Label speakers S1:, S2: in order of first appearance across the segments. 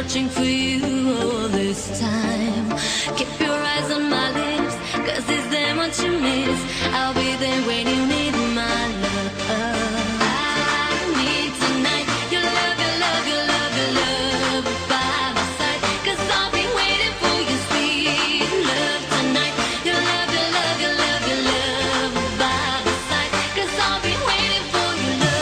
S1: searching for you all this time. Keep your eyes on my lips, 'cause it's them what you miss. I'll be there when you need my love. I need tonight your love, your love, your love, your love by my side, 'cause I'll be waiting for your sweet love tonight. Your love, your love, your love, your love by my side, 'cause I'll be waiting for your love.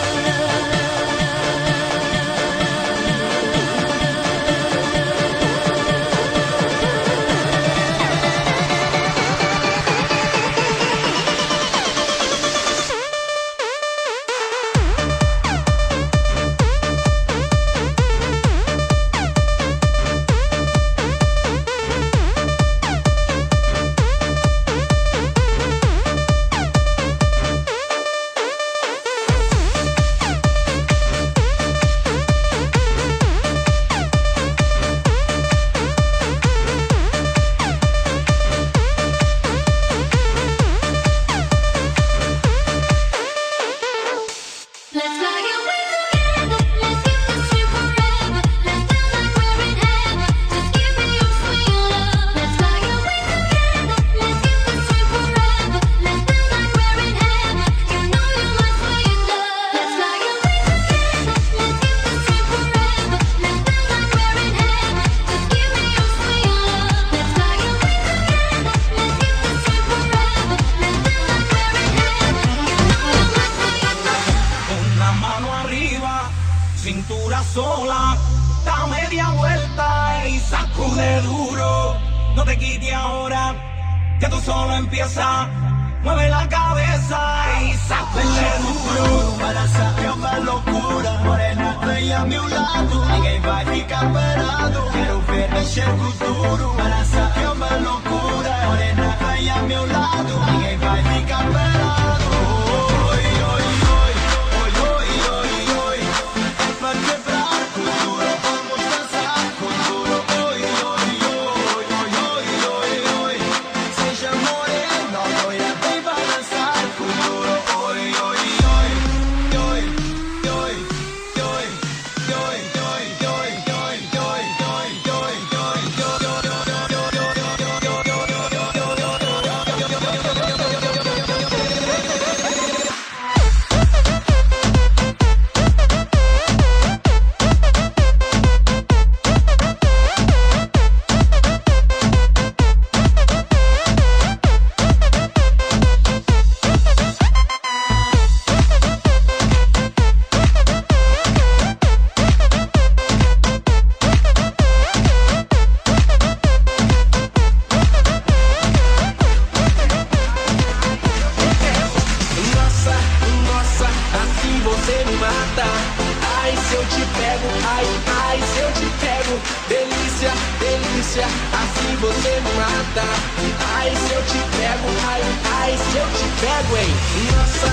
S1: Let's fly away together. Let's keep this trip forever. Let's feel like we're in heaven. Just give me your sweet love. Let's fly away together. Let's keep this trip forever. Let's feel like we're in heaven. You know you're my sweet love. Let's fly away together. Let's keep this trip forever. Let's feel like we're in heaven. Just give me your sweet love. Let's fly away together. Let's keep this trip forever. Let's feel like we're in heaven. You know you're my sweet love.
S2: Con la mano arriba, cintura sola, da media vuelta y sacude duro. No te quites ahora, que tú solo empiezas. Mueve la cabeza y sacude duro. Balança é uma loucura, morena vem a meu lado. Ninguém vai ficar parado, quero ver mexer com duro. Balança é uma loucura, morena vem a meu lado. Ninguém vai ficar parado. Oi, oi, oi, oi, oi, oi, oi. É pra quebrar com duro, vamos dançar com duro. Oi, oi, oi, oi, oi, oi, oi. Seja morena, loira, vem balançar com duro. Oi, oi, oi, oi, oi, oi, oi, oi,
S3: delícia, assim você me mata. Ai, se eu te pego, ai, se eu te pego, hein? Nossa,